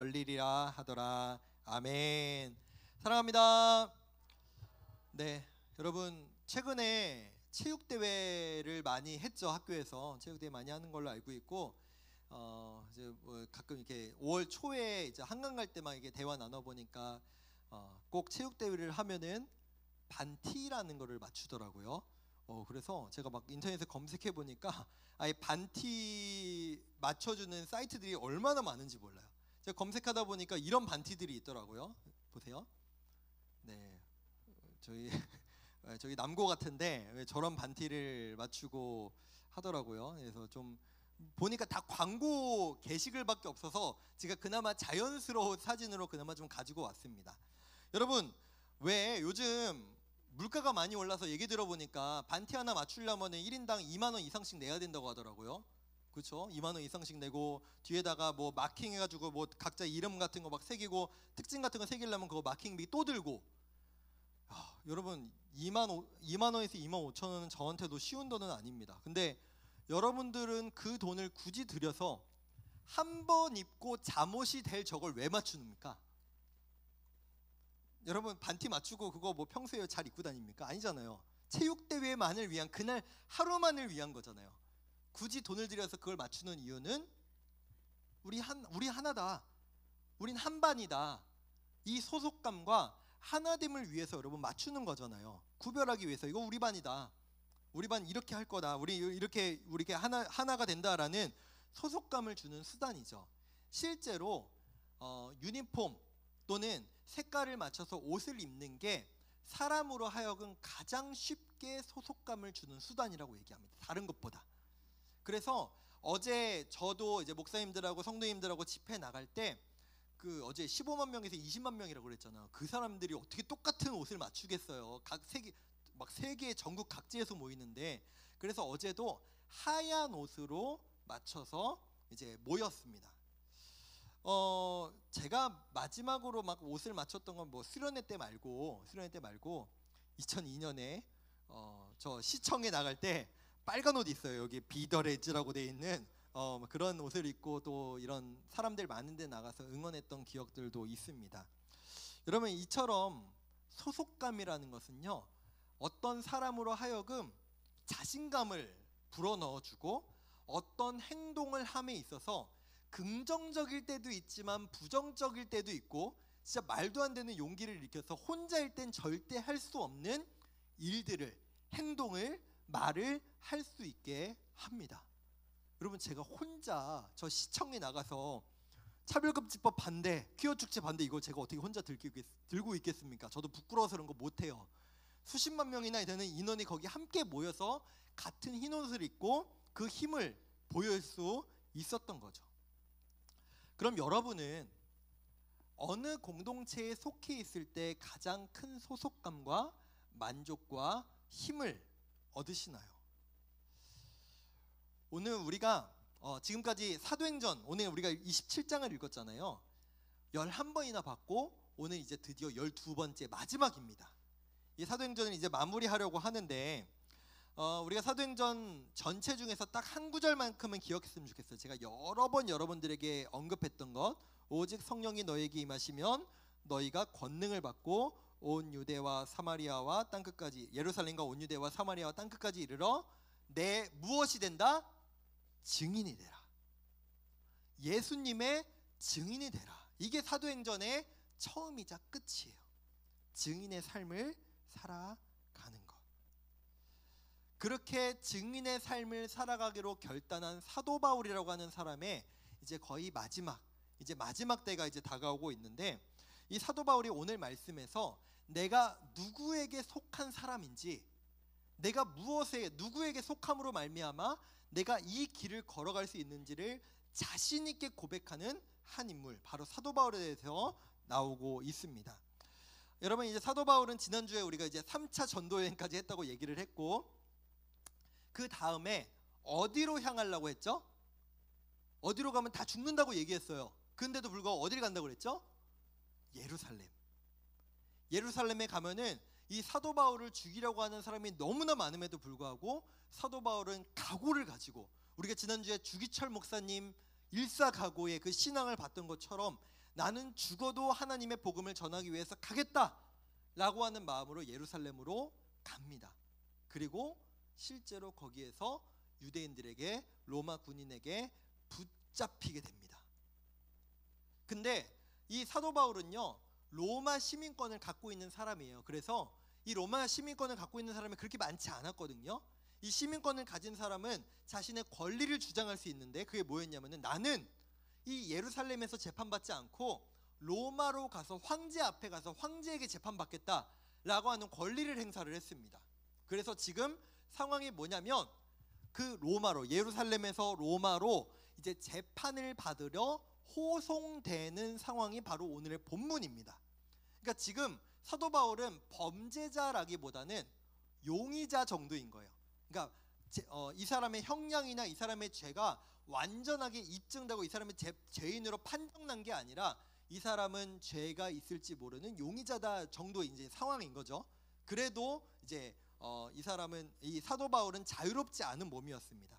걸리리라 하더라. 아멘. 사랑합니다. 네, 여러분 최근에 체육대회를 많이 했죠. 학교에서 체육대회 많이 하는 걸로 알고 있고, 이제 뭐 가끔 이렇게 5월 초에 이제 한강 갈 때만 이게 대화 나눠 보니까 꼭 체육대회를 하면은 반티라는 거를 맞추더라고요. 그래서 제가 막 인터넷에 검색해 보니까 아예 반티 맞춰주는 사이트들이 얼마나 많은지 몰라요. 제가 검색하다 보니까 이런 반티들이 있더라고요. 보세요. 네, 저희 남고 같은데 왜 저런 반티를 맞추고 하더라고요. 그래서 좀 보니까 다 광고 게시글밖에 없어서 제가 그나마 자연스러운 사진으로 그나마 좀 가지고 왔습니다. 여러분, 왜 요즘 물가가 많이 올라서 얘기 들어보니까 반티 하나 맞추려면 1인당 2만 원 이상씩 내야 된다고 하더라고요. 그렇죠? 2만 원 이상씩 내고 뒤에다가 뭐 마킹 해가지고 뭐 각자 이름 같은 거 막 새기고 특징 같은 거 새기려면 그거 마킹비 또 들고. 여러분 2만 원에서 2만 5천 원은 저한테도 쉬운 돈은 아닙니다. 근데 여러분들은 그 돈을 굳이 들여서 한 번 입고 잠옷이 될 저걸 왜 맞추십니까? 여러분 반티 맞추고 그거 뭐 평소에 잘 입고 다닙니까? 아니잖아요. 체육대회만을 위한 그날 하루만을 위한 거잖아요. 굳이 돈을 들여서 그걸 맞추는 이유는 우리 하나다. 우린 한 반이다. 이 소속감과 하나됨을 위해서 여러분 맞추는 거잖아요. 구별하기 위해서 이거 우리 반이다. 우리 반 이렇게 할 거다. 우리 이렇게 하나가 된다라는 소속감을 주는 수단이죠. 실제로 유니폼 또는 색깔을 맞춰서 옷을 입는 게 사람으로 하여금 가장 쉽게 소속감을 주는 수단이라고 얘기합니다. 다른 것보다. 그래서 어제 저도 이제 목사님들하고 성도님들하고 집회 나갈 때 그 어제 15만 명에서 20만 명이라고 그랬잖아요. 그 사람들이 어떻게 똑같은 옷을 맞추겠어요. 막 세계 전국 각지에서 모이는데, 그래서 어제도 하얀 옷으로 맞춰서 이제 모였습니다. 제가 마지막으로 막 옷을 맞췄던 건 뭐 수련회 때 말고 2002년에 저 시청에 나갈 때 빨간 옷 있어요. 여기 비더레즈라고 돼 있는 그런 옷을 입고 또 이런 사람들 많은 데 나가서 응원했던 기억들도 있습니다. 여러분, 이처럼 소속감이라는 것은요, 어떤 사람으로 하여금 자신감을 불어넣어주고 어떤 행동을 함에 있어서 긍정적일 때도 있지만 부정적일 때도 있고 진짜 말도 안 되는 용기를 일으켜서 혼자일 땐 절대 할 수 없는 일들을, 행동을, 말을 할 수 있게 합니다. 여러분, 제가 혼자 저 시청에 나가서 차별금지법 반대, 퀴어 축제 반대, 이거 제가 어떻게 혼자 들고 있겠습니까? 저도 부끄러워서 그런 거 못해요. 수십만 명이나 되는 인원이 거기 함께 모여서 같은 흰 옷을 입고 그 힘을 보일 수 있었던 거죠. 그럼 여러분은 어느 공동체에 속해 있을 때 가장 큰 소속감과 만족과 힘을 얻으시나요? 오늘 우리가 지금까지 사도행전, 오늘 우리가 27장을 읽었잖아요. 11번이나 봤고 오늘 이제 드디어 12번째 마지막입니다. 이 사도행전을 이제 마무리하려고 하는데 우리가 사도행전 전체 중에서 딱 한 구절만큼은 기억했으면 좋겠어요. 제가 여러 번 여러분들에게 언급했던 것, 오직 성령이 너에게 임하시면 너희가 권능을 받고 온 유대와 사마리아와 땅끝까지, 예루살렘과 온 유대와 사마리아와 땅끝까지 이르러 내 무엇이 된다? 증인이 되라. 예수님의 증인이 되라. 이게 사도행전의 처음이자 끝이에요. 증인의 삶을 살아가는 것. 그렇게 증인의 삶을 살아가기로 결단한 사도 바울이라고 하는 사람의 이제 거의 마지막 때가 이제 다가오고 있는데, 이 사도 바울이 오늘 말씀에서 내가 누구에게 속한 사람인지, 내가 누구에게 속함으로 말미암아 내가 이 길을 걸어갈 수 있는지를 자신 있게 고백하는 한 인물, 바로 사도 바울에 대해서 나오고 있습니다. 여러분, 이제 사도 바울은 지난주에 우리가 이제 3차 전도 여행까지 했다고 얘기를 했고, 그 다음에 어디로 향하려고 했죠? 어디로 가면 다 죽는다고 얘기했어요. 근데도 불구하고 어디를 간다고 그랬죠? 예루살렘에 가면은 이 사도 바울을 죽이려고 하는 사람이 너무나 많음에도 불구하고 사도 바울은 각오를 가지고, 우리가 지난주에 주기철 목사님 일사각오의 그 신앙을 봤던 것처럼 나는 죽어도 하나님의 복음을 전하기 위해서 가겠다라고 하는 마음으로 예루살렘으로 갑니다. 그리고 실제로 거기에서 유대인들에게, 로마 군인에게 붙잡히게 됩니다. 근데 이 사도 바울은요, 로마 시민권을 갖고 있는 사람이에요. 그래서 이 로마 시민권을 갖고 있는 사람이 그렇게 많지 않았거든요. 이 시민권을 가진 사람은 자신의 권리를 주장할 수 있는데, 그게 뭐였냐면은, 나는 이 예루살렘에서 재판받지 않고 로마로 가서 황제 앞에 가서 황제에게 재판받겠다라고 하는 권리를 행사를 했습니다. 그래서 지금 상황이 뭐냐면, 그 로마로, 예루살렘에서 로마로 이제 재판을 받으려 호송되는 상황이 바로 오늘의 본문입니다. 그러니까 지금 사도 바울은 범죄자라기보다는 용의자 정도인 거예요. 그러니까 이 사람의 형량이나 이 사람의 죄가 완전하게 입증되고 이 사람의 죄인으로 판정난 게 아니라 이 사람은 죄가 있을지 모르는 용의자다 정도의 이제 상황인 거죠. 그래도 이제 이 사도 바울은 자유롭지 않은 몸이었습니다.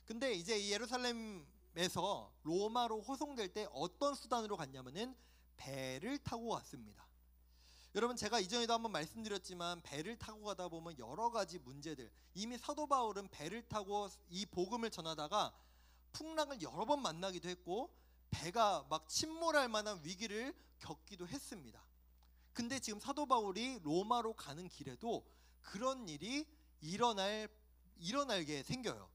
근데 이제 이 예루살렘에서 로마로 호송될 때 어떤 수단으로 갔냐면은 배를 타고 왔습니다. 여러분, 제가 이전에도 한번 말씀드렸지만 배를 타고 가다 보면 여러 가지 문제들, 이미 사도 바울은 배를 타고 이 복음을 전하다가 풍랑을 여러 번 만나기도 했고 배가 막 침몰할 만한 위기를 겪기도 했습니다. 근데 지금 사도 바울이 로마로 가는 길에도 그런 일이 일어나게 생겨요.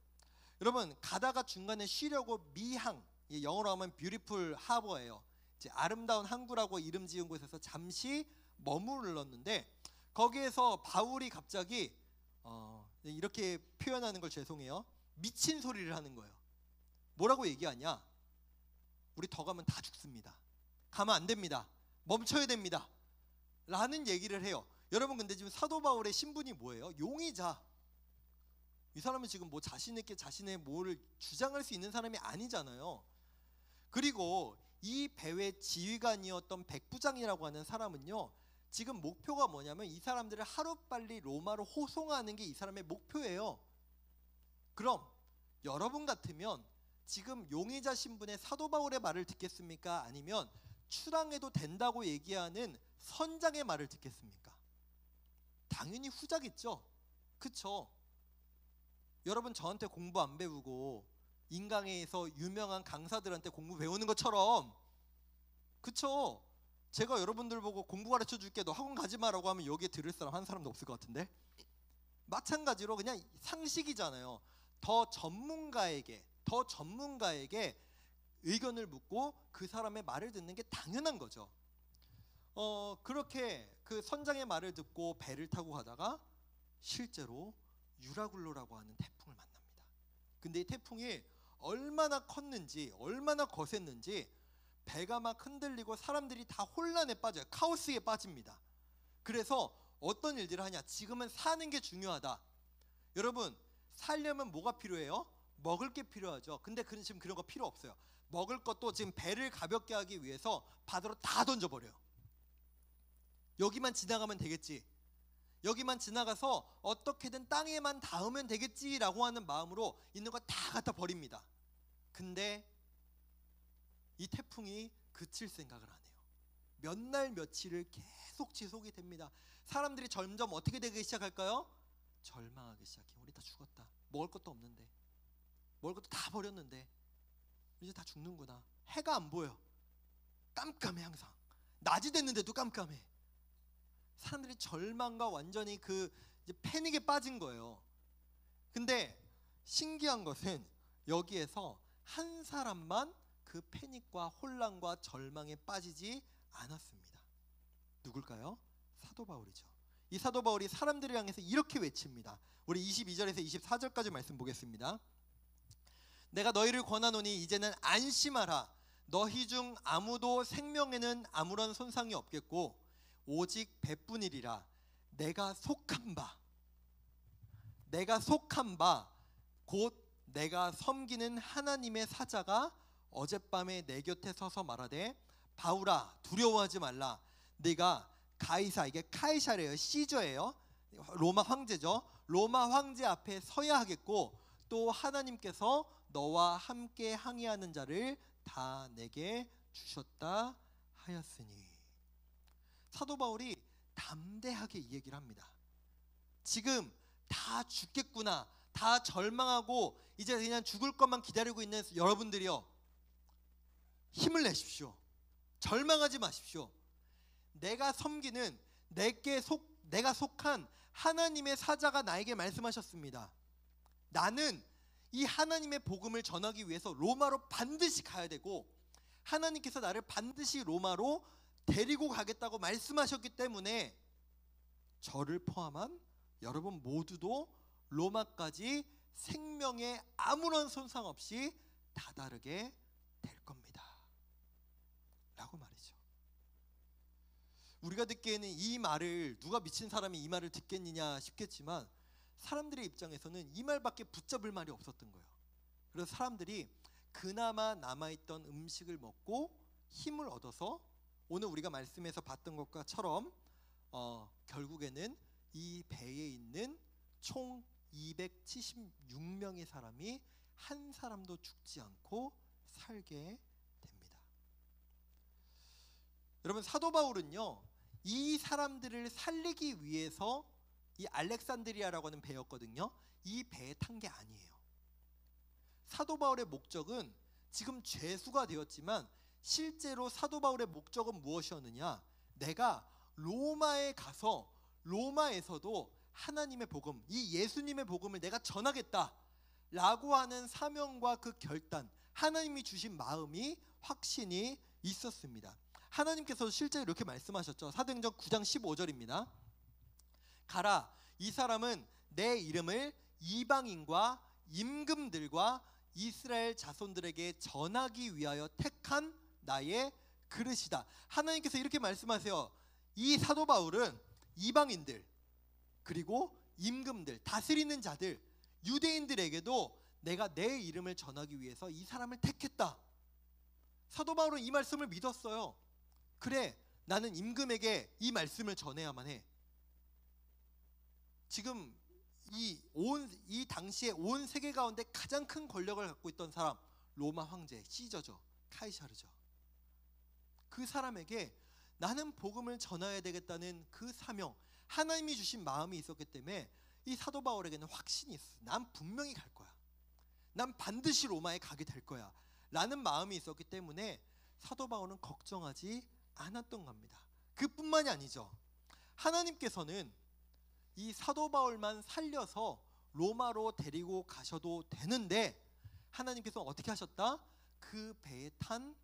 여러분, 가다가 중간에 쉬려고 미항, 영어로 하면 beautiful harbor예요. 이제 아름다운 항구라고 이름 지은 곳에서 잠시 머물렀는데, 거기에서 바울이 갑자기 이렇게 표현하는 걸 죄송해요, 미친 소리를 하는 거예요. 뭐라고 얘기하냐? 우리 더 가면 다 죽습니다. 가면 안 됩니다. 멈춰야 됩니다. 라는 얘기를 해요. 여러분, 근데 지금 사도 바울의 신분이 뭐예요? 용의자. 이 사람은 지금 뭐 자신 있게 자신의 뭐를 주장할 수 있는 사람이 아니잖아요. 그리고 이 배의 지휘관이었던 백부장이라고 하는 사람은요, 지금 목표가 뭐냐면 이 사람들을 하루빨리 로마로 호송하는 게 이 사람의 목표예요. 그럼 여러분 같으면 지금 용의자 신분의 사도 바울의 말을 듣겠습니까? 아니면 출항해도 된다고 얘기하는 선장의 말을 듣겠습니까? 당연히 후자겠죠. 그쵸? 여러분, 저한테 공부 안 배우고 인강에서 유명한 강사들한테 공부 배우는 것처럼, 그쵸? 제가 여러분들 보고 공부 가르쳐 줄게, 너 학원 가지 마라고 하면 여기에 들을 사람 한 사람도 없을 것 같은데, 마찬가지로 그냥 상식이잖아요. 더 전문가에게 의견을 묻고 그 사람의 말을 듣는 게 당연한 거죠. 그렇게 그 선장의 말을 듣고 배를 타고 가다가 실제로 유라굴로라고 하는 태풍을 만납니다. 근데 이 태풍이 얼마나 컸는지, 얼마나 거셌는지 배가 막 흔들리고 사람들이 다 혼란에 빠져요. 카오스에 빠집니다. 그래서 어떤 일들을 하냐? 지금은 사는 게 중요하다. 여러분, 살려면 뭐가 필요해요? 먹을 게 필요하죠. 근데 지금 그런 거 필요 없어요. 먹을 것도 지금 배를 가볍게 하기 위해서 바다로 다 던져버려요. 여기만 지나가면 되겠지, 여기만 지나가서 어떻게든 땅에만 닿으면 되겠지라고 하는 마음으로 있는 거 다 갖다 버립니다. 근데 이 태풍이 그칠 생각을 안 해요. 몇 날 며칠을 계속 지속이 됩니다. 사람들이 점점 어떻게 되기 시작할까요? 절망하기 시작해요. 우리 다 죽었다. 먹을 것도 없는데, 먹을 것도 다 버렸는데 이제 다 죽는구나. 해가 안 보여. 깜깜해. 항상 낮이 됐는데도 깜깜해. 사람들이 절망과 완전히 그 이제 패닉에 빠진 거예요. 근데 신기한 것은 여기에서 한 사람만 그 패닉과 혼란과 절망에 빠지지 않았습니다. 누굴까요? 사도 바울이죠. 이 사도 바울이 사람들을 향해서 이렇게 외칩니다. 우리 22절에서 24절까지 말씀 보겠습니다. 내가 너희를 권하노니 이제는 안심하라. 너희 중 아무도 생명에는 아무런 손상이 없겠고 오직 배뿐이리라. 내가 속한 바 곧 내가 섬기는 하나님의 사자가 어젯밤에 내 곁에 서서 말하되, 바울아 두려워하지 말라. 네가 가이사, 이게 카이사르예요, 시저예요, 로마 황제죠. 로마 황제 앞에 서야 하겠고 또 하나님께서 너와 함께 항의하는 자를 다 내게 주셨다 하였으니. 사도 바울이 담대하게 이 얘기를 합니다. 지금 다 죽겠구나, 다 절망하고 이제 그냥 죽을 것만 기다리고 있는 여러분들이요, 힘을 내십시오. 절망하지 마십시오. 내가 섬기는 내가 속한 하나님의 사자가 나에게 말씀하셨습니다. 나는 이 하나님의 복음을 전하기 위해서 로마로 반드시 가야 되고, 하나님께서 나를 반드시 로마로 데리고 가겠다고 말씀하셨기 때문에 저를 포함한 여러분 모두도 로마까지 생명에 아무런 손상 없이 다다르게 될 겁니다 라고 말이죠. 우리가 듣기에는 이 말을, 누가 미친 사람이 이 말을 듣겠느냐 싶겠지만, 사람들의 입장에서는 이 말밖에 붙잡을 말이 없었던 거예요. 그래서 사람들이 그나마 남아있던 음식을 먹고 힘을 얻어서 오늘 우리가 말씀에서 봤던 것과처럼 결국에는 이 배에 있는 총 276명의 사람이 한 사람도 죽지 않고 살게 됩니다. 여러분, 사도 바울은요, 이 사람들을 살리기 위해서 이 알렉산드리아라고 하는 배였거든요. 이 배에 탄 게 아니에요. 사도 바울의 목적은 지금 죄수가 되었지만 실제로 사도 바울의 목적은 무엇이었느냐? 내가 로마에 가서 로마에서도 하나님의 복음, 이 예수님의 복음을 내가 전하겠다라고 하는 사명과 그 결단, 하나님이 주신 마음이, 확신이 있었습니다. 하나님께서 실제로 이렇게 말씀하셨죠. 사도행전 9장 15절입니다. 가라, 이 사람은 내 이름을 이방인과 임금들과 이스라엘 자손들에게 전하기 위하여 택한 나의 그릇이다. 하나님께서 이렇게 말씀하세요. 이 사도 바울은 이방인들, 그리고 임금들, 다스리는 자들, 유대인들에게도 내가 내 이름을 전하기 위해서 이 사람을 택했다. 사도 바울은 이 말씀을 믿었어요. 그래, 나는 임금에게 이 말씀을 전해야만 해. 지금 이 당시에 온 세계 가운데 가장 큰 권력을 갖고 있던 사람, 로마 황제 시저죠. 카이사르죠. 그 사람에게 나는 복음을 전해야 되겠다는 그 사명, 하나님이 주신 마음이 있었기 때문에 이 사도 바울에게는 확신이 있었어요. 난 분명히 갈 거야. 난 반드시 로마에 가게 될 거야 라는 마음이 있었기 때문에 사도 바울은 걱정하지 않았던 겁니다. 그뿐만이 아니죠. 하나님께서는 이 사도 바울만 살려서 로마로 데리고 가셔도 되는데, 하나님께서 어떻게 하셨다? 그 배에 탄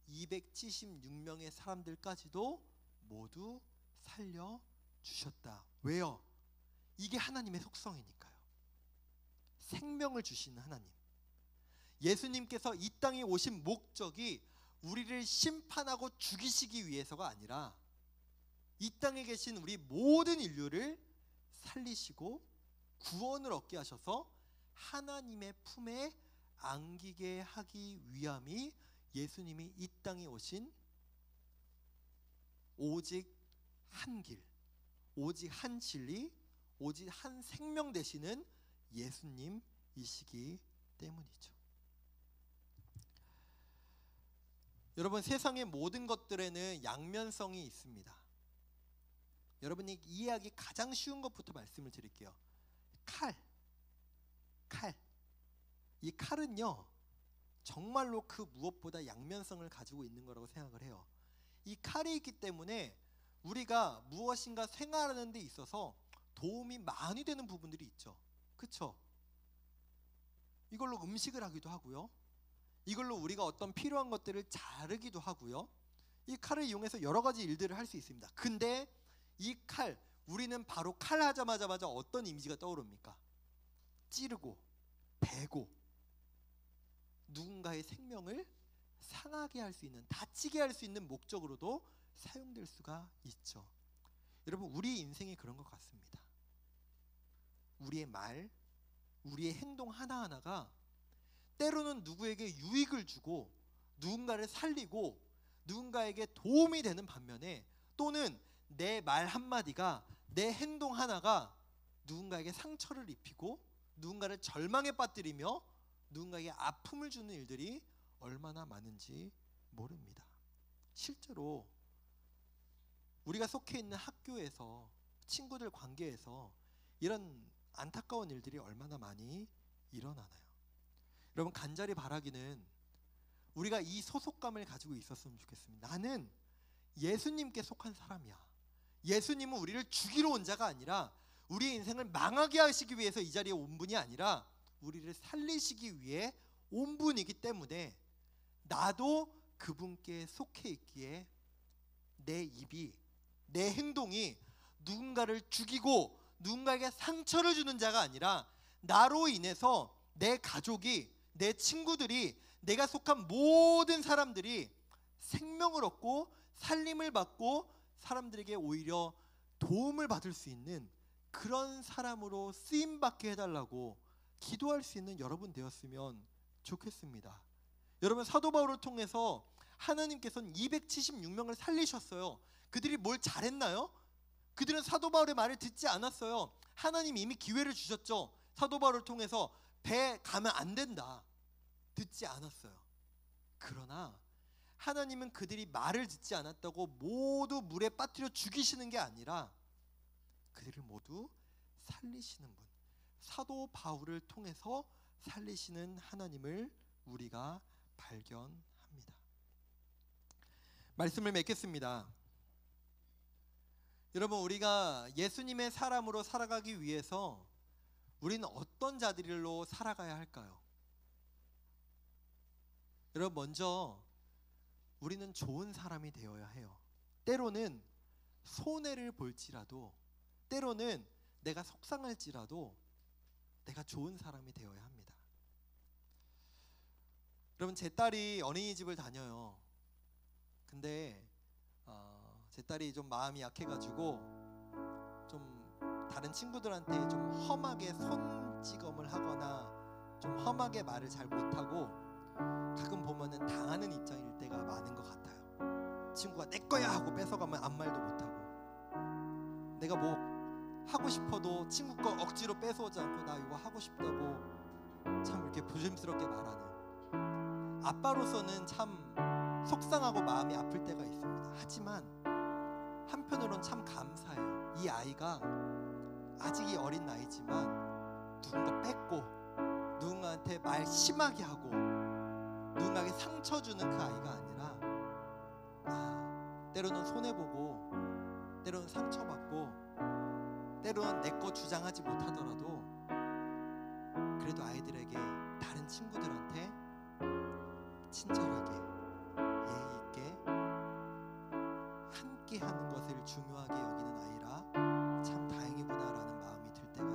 276명의 사람들까지도 모두 살려주셨다. 왜요? 이게 하나님의 속성이니까요. 생명을 주시는 하나님. 예수님께서 이 땅에 오신 목적이 우리를 심판하고 죽이시기 위해서가 아니라 이 땅에 계신 우리 모든 인류를 살리시고 구원을 얻게 하셔서 하나님의 품에 안기게 하기 위함이 예수님이 이 땅에 오신 오직 한 길, 오직 한 진리, 오직 한 생명 되시는 예수님이시기 때문이죠. 여러분, 세상의 모든 것들에는 양면성이 있습니다. 여러분이 이해하기 가장 쉬운 것부터 말씀을 드릴게요. 칼. 이 칼은요, 정말로 그 무엇보다 양면성을 가지고 있는 거라고 생각을 해요. 이 칼이 있기 때문에 우리가 무엇인가 생활하는 데 있어서 도움이 많이 되는 부분들이 있죠. 그렇죠? 이걸로 음식을 하기도 하고요. 이걸로 우리가 어떤 필요한 것들을 자르기도 하고요. 이 칼을 이용해서 여러 가지 일들을 할 수 있습니다. 근데 이 칼, 우리는 바로 칼 하자마자 어떤 이미지가 떠오릅니까? 찌르고, 베고, 누군가의 생명을 상하게 할 수 있는, 다치게 할 수 있는 목적으로도 사용될 수가 있죠. 여러분, 우리 인생이 그런 것 같습니다. 우리의 말, 우리의 행동 하나하나가 때로는 누구에게 유익을 주고 누군가를 살리고 누군가에게 도움이 되는 반면에, 또는 내 말 한마디가, 내 행동 하나가 누군가에게 상처를 입히고 누군가를 절망에 빠뜨리며 누군가에게 아픔을 주는 일들이 얼마나 많은지 모릅니다. 실제로 우리가 속해 있는 학교에서, 친구들 관계에서 이런 안타까운 일들이 얼마나 많이 일어나나요? 여러분, 간절히 바라기는 우리가 이 소속감을 가지고 있었으면 좋겠습니다. 나는 예수님께 속한 사람이야. 예수님은 우리를 죽이러 온 자가 아니라 우리의 인생을 망하게 하시기 위해서 이 자리에 온 분이 아니라 우리를 살리시기 위해 온 분이기 때문에 나도 그분께 속해 있기에 내 입이, 내 행동이 누군가를 죽이고 누군가에게 상처를 주는 자가 아니라 나로 인해서 내 가족이, 내 친구들이, 내가 속한 모든 사람들이 생명을 얻고 살림을 받고 사람들에게 오히려 도움을 받을 수 있는 그런 사람으로 쓰임받게 해달라고 기도할 수 있는 여러분 되었으면 좋겠습니다. 여러분, 사도 바울을 통해서 하나님께서는 276명을 살리셨어요. 그들이 뭘 잘했나요? 그들은 사도 바울의 말을 듣지 않았어요. 하나님이 이미 기회를 주셨죠. 사도 바울을 통해서 배 가면 안 된다, 듣지 않았어요. 그러나 하나님은 그들이 말을 듣지 않았다고 모두 물에 빠뜨려 죽이시는 게 아니라 그들을 모두 살리시는 분, 사도 바울을 통해서 살리시는 하나님을 우리가 발견합니다. 말씀을 맺겠습니다. 여러분, 우리가 예수님의 사람으로 살아가기 위해서 우리는 어떤 자들로 살아가야 할까요? 여러분, 먼저 우리는 좋은 사람이 되어야 해요. 때로는 손해를 볼지라도, 때로는 내가 속상할지라도 내가 좋은 사람이 되어야 합니다. 여러분, 제 딸이 어린이집을 다녀요. 근데 제 딸이 좀 마음이 약해가지고 좀 다른 친구들한테 좀 험하게 손찌검을 하거나 좀 험하게 말을 잘 못하고 가끔 보면은 당하는 입장일 때가 많은 것 같아요. 친구가 내 거야 하고 뺏어가면 아무 말도 못하고, 내가 뭐 하고 싶어도 친구 거 억지로 뺏어오지 않고 나 이거 하고 싶다고 참 이렇게 조심스럽게 말하는, 아빠로서는 참 속상하고 마음이 아플 때가 있습니다. 하지만 한편으로는 참 감사해요. 이 아이가 아직 이 어린 나이지만 누군가 뺏고 누군가한테 말 심하게 하고 누군가에게 상처 주는 그 아이가 아니라, 때로는 손해보고 때로는 상처받고 때로는 내 거 주장하지 못하더라도 그래도 아이들에게, 다른 친구들한테 친절하게 예의 있게 함께 하는 것을 중요하게 여기는 아이라 참 다행이구나라는 마음이 들 때가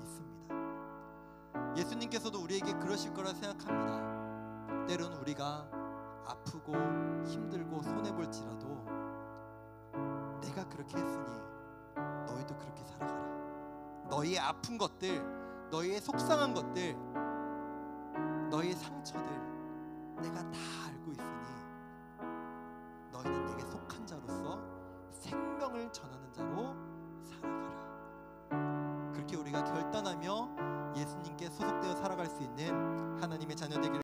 있습니다. 예수님께서도 우리에게 그러실 거라 생각합니다. 때로는 우리가 아프고 힘들고 손해볼지라도 내가 그렇게 했으니 너희도 그렇게 살아가라. 너희의 아픈 것들, 너희의 속상한 것들, 너희의 상처들 내가 다 알고 있으니 너희는 내게 속한 자로서 생명을 전하는 자로 살아가라. 그렇게 우리가 결단하며 예수님께 소속되어 살아갈 수 있는 하나님의 자녀 되기를